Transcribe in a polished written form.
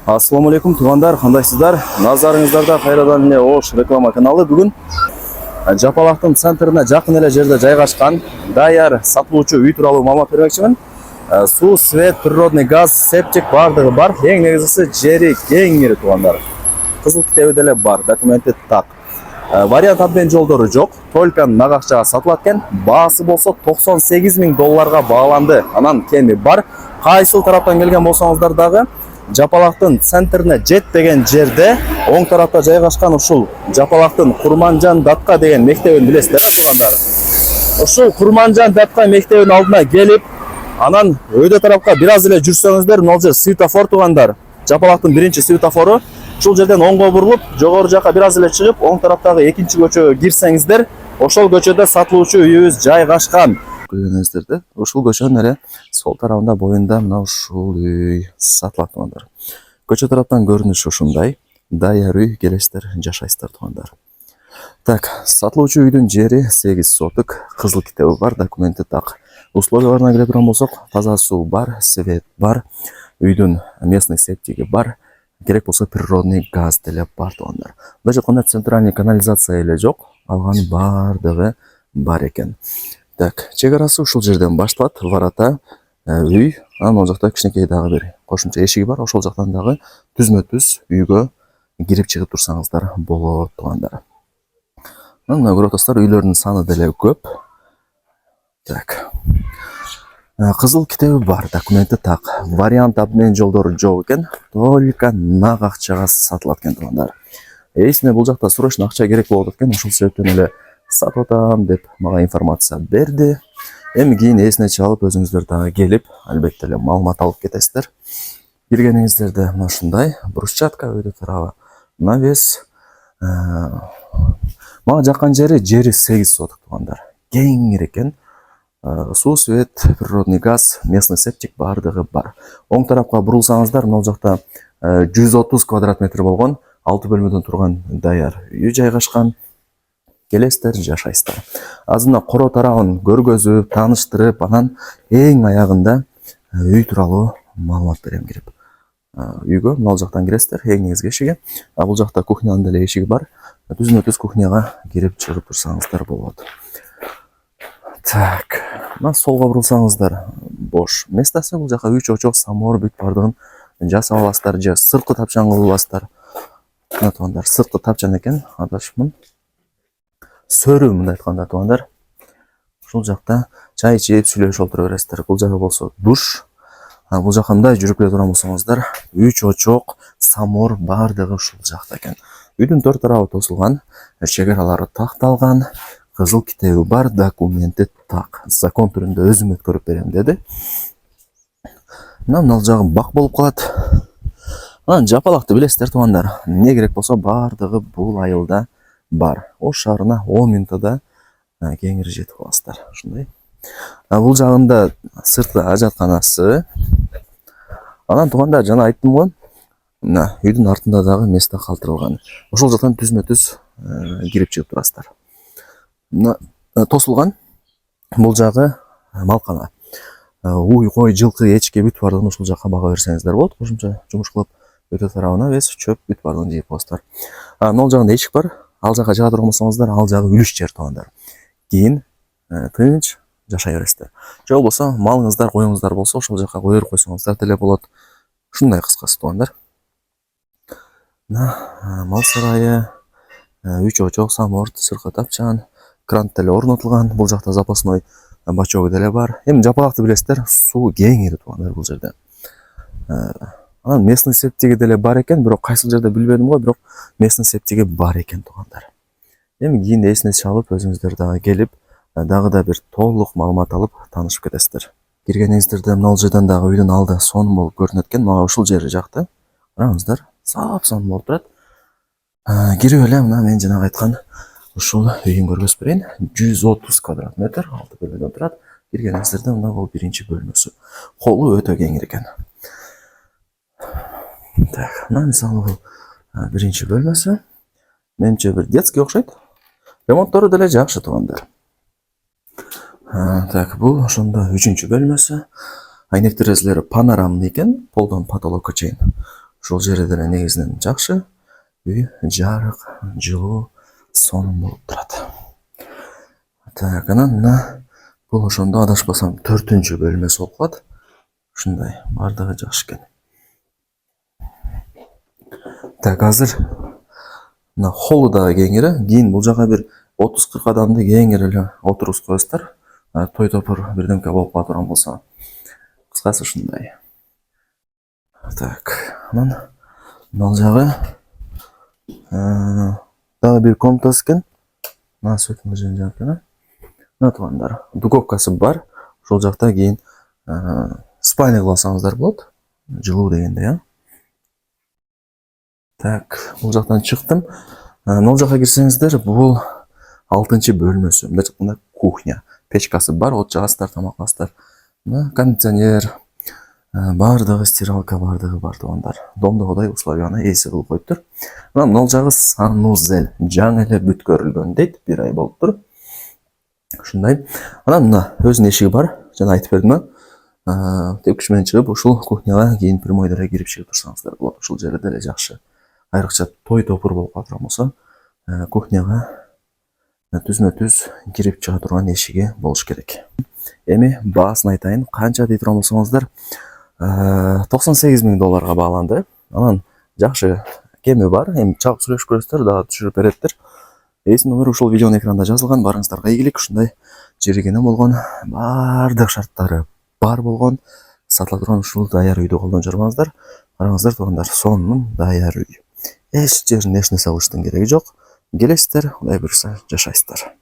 Assalamu alaikum tuğanдар, kandayсыздар? Nazarыңыздарда кайрадан эле Ош реклама каналы. Бүгүн Жапалактын центрine жакын эле жерде жайгашкан даяр сатылуучу үй тууралуу маалымат бермекчимин. Суу, свет, природный газ, септик бардыгы бар. Эң негизгиси жери кеңири туғандар. Кызыл китеби деле бар, документи так. Вариант обмен жолдору жок. Только нак акчага сатылат экен. Баасы болсо $98,000 бааланды. Анан кеми бар. Кайсыл тараптан келген болсоңуздар дагы Жапалактын центрine жетпеген жерде оң тарапта жайгашкан ушул Жапалактын Курманжан Датка деген мектебин билесиздер туугандар. Ушул Курманжан Датка мектебинин алдына келип, анан өйдө тарапка бир аз эле жүрсөңүздөр, мына жер светофор туугандар. Жапалактын биринчи светофору. Ушул жерден оңго бурулуп, жогору жакка бир аз эле чыгып, оң тараптагы экинчи көчөгө кирсеңиздер, ошол көчөдө сатылуучу үйүбүз жайгашкан. Көргөнүңүздөрдө ушул көчөнүн эле сол тарабында боюнда мына ушул үй сатылат туугандар. Көчө тараптан көрүнүшү ушундай. Даяр үй, келесиздер, жашайсыздар туугандар. Так, сатылуучу үйдүн жери 8 соток, кызыл китеби бар, документи так. Условияларына келе турган болсок, таза суу бар, свет бар, үйдүн местный септиги бар, керек болсо природный газ деле бар туугандар. Даже кандай центральный канализация эле жок, алган бардыгы бар экен. Так, чек арасы ушул жерден башталат, ворота, үй, анан ал жакта кичинекей дагы бир кошумча эшиги бар, ошол жактан дагы түзмө-түз үйгө кирип чыгып турсаңыздар болот туугандар. Мына көрүп атасыздар, үйлөрдүн саны деле көп. Так. Кызыл китеби бар, документи так. Вариант обмен жолдору жок экен, только нак акчага сатылат экен туугандар. Эсине бул жакта срочно акча керек болот экен, ошол себептен эле сатып атам деп мага информация берди. Эми кийин эсине чалып өзүңүздөр дагы келип, албетте эле маалымат алып кетесиздер. Киргениңиздерде мына ушундай брусчатка өйдө тарабы. Навес. Мага жаккан жери 8 соток туугандар. Кеңири экен. Суу, свет, природный газ, местный септик бардыгы бар. Оң тарапка бурулсаңыздар, мына жакта 130 квадрат метр болгон 6 бөлмөдөн турган даяр үй жайгашкан. Келесиздер, жашайсыздар. Азына коро тарабын көргөзүп, тааныштырып, анан эң аягында үй тууралуу маалымат берем кирип. Үйгө мына жактан киресиздер, эң негизги эшиги. Бул жакта кухнянын деле эшиги бар. Түзмө-түз кухняга кирип чыгып турсаңыздар болот. Так, мына солго бурулсаңыздар, бош местасы. Бул жака үй чочок, самор, бүт бардыгын жасап аласыздар, же сырткы тапчан кылып аласыздар. Мына туугандар, сырткы тапчан экен, адашмын. Сөрү мындай айтканда туугандар. Ушул жакта чай ичип, сүйлөшүп отура бересиздер. Бул жака болсо душ. Бул жака мындай жүрүп келе турган болсоңуздар, үй чочок, самор бардыгы ушул жакта экен. Үйдүн төрт тарабы тосулган, чек аралары такталган, кызыл китеби бар, документи так. Закон түрүндө өзүм өткөрүп берем деди. Мына жагы бак болуп калат. Анан Жапалакты билесиздер туугандар. Не керек болсо бардыгы бул айылда бар. Ош шаарына 10 минутада кеңири жетип каласыздар. Ушундай. Бул жагында сырткы ажатканасы. Анан туугандар, жана айттым го, мына үйдүн артында дагы место калтырылган. Ошол жактан түзмө-түз кирип чыгып турасыздар. Мына тосулган. Бул жагы малкана. Уй, кой, жылкы, эчки бүт бардыгын ушул жакка бага берсеңиздер болот. Кошумча жумуш кылып өтө тарабына вес чөп бүт бардыгын жыйып коесуздар. Мына жагында эшик бар. Ал жака жыга турган болсоңуздар, ал жагы үлүш жер туугандар. Кийин тынч жашай бересиздер. Же болбосо малыңыздар, коюңуздар болсо, ошол жака кое берип койсоңуздар деле болот. Ушундай кыскасы туугандар. Мына мал сарайы, үй чочок, самор, сыркы тапчан, кран деле орнотулган. Бул жакта запасной бачок деле бар. Эми Жапалакты билесиздер, суу кеңири туугандар бул жерде. Анан местный септиги деле бар экен, бирок кайсыл жерде билбедим го, бирок местный септиги бар экен туугандар. Эми кийин эсине чалып өзүңүздөр дагы келип, дагы да бир толук маалымат алып таанышып кетесиздер. Киргениңиздерде мына жерден дагы үйдүн алды сонун болуп көрүнөт экен. Мага ушул жери жакты. Караңыздар, сап-сонун болуп турат. Кирип эле мына мен жана айткан ушул үйүн көргөзүп берейин. 130 квадрат метр, 6 бөлмөдөн турат. Киргениңиздерде мына бул биринчи бөлмөсү. Холу өтө кеңир экен. Так, мына мисалы бул биринчи бөлмөсү. Менимче бир детский окшойт. Ремонттору деле жакшы туугандар. Так, бул ошондо үчүнчү бөлмөсү. Айнек терезелери панорамный экен, полдон потолокко чейин. Ушул жери деле негизинен жакшы. Үй жарык, жылуу, сонун болуп турат. Так, анан мына бул ошондо адашпасам 4-чү бөлмөсү болуп калат. Ушундай бардыгы жакшы экен. Так, азыр мына холлу дагы кеңири. Кийин бул жака бир 30-40 адамды кеңири эле отургузуп коесуздар. Той топур бирдемке болуп кала турган болсо. Кыскасы ушундай. Так, анан мына жагы дагы бир комнатасы экен. Мына сөтүн жак экен. Мына туугандар, духовкасы бар. Ошол жакта кийин спальня кылсаңыздар болот. Жылуу дегенде, я. Так, бул жактан чыктым. Мына жака кирсеңиздер, бул 6-чы бөлмөсү. Мында жакта кухня, печкасы бар, от жагасыздар, тамак кыласыздар. Мына кондиционер, бардыгы стиралка, бардыгы бар туугандар. Домдогудай условияны эси кылып коюптур. Мына жагы санузел, жаңы эле бүткөрүлгөн дейт, 1 ай болуптур. Ушундай. Анан мына өзүнүн эшиги бар. Жана айтып бердим, тепкич менен чыгып, ушул кухняга кийин прямой деле кирип чыгып турсаңыздар болот. Ушул жери деле жакшы. Айрыкча той топур болуп кала турган болсо, кухняга түзмө-түз кирип чыга турган эшиги болуш керек. Эми баасын айтайын, канча дей турган болсоңуздар, $98,000 бааланды. Анан жакшы кеми бар. Эми чалып сүйлөшүп көрөсүздөр, дагы түшүрүп береттир. Эсин номер ушул видеонун экранында жазылган. Барыңыздарга ийгилик. Ушундай жеригене болгон, бардык шарттары бар болгон, сатыла турган ушул даяр үйдү колдон жарбаңыздар. Караңыздар туугандар, сонун даяр үй. Эч жерине эч нерсе кылыштын кереги жок. Келесиздер, Кудай буйрса жашайсыздар.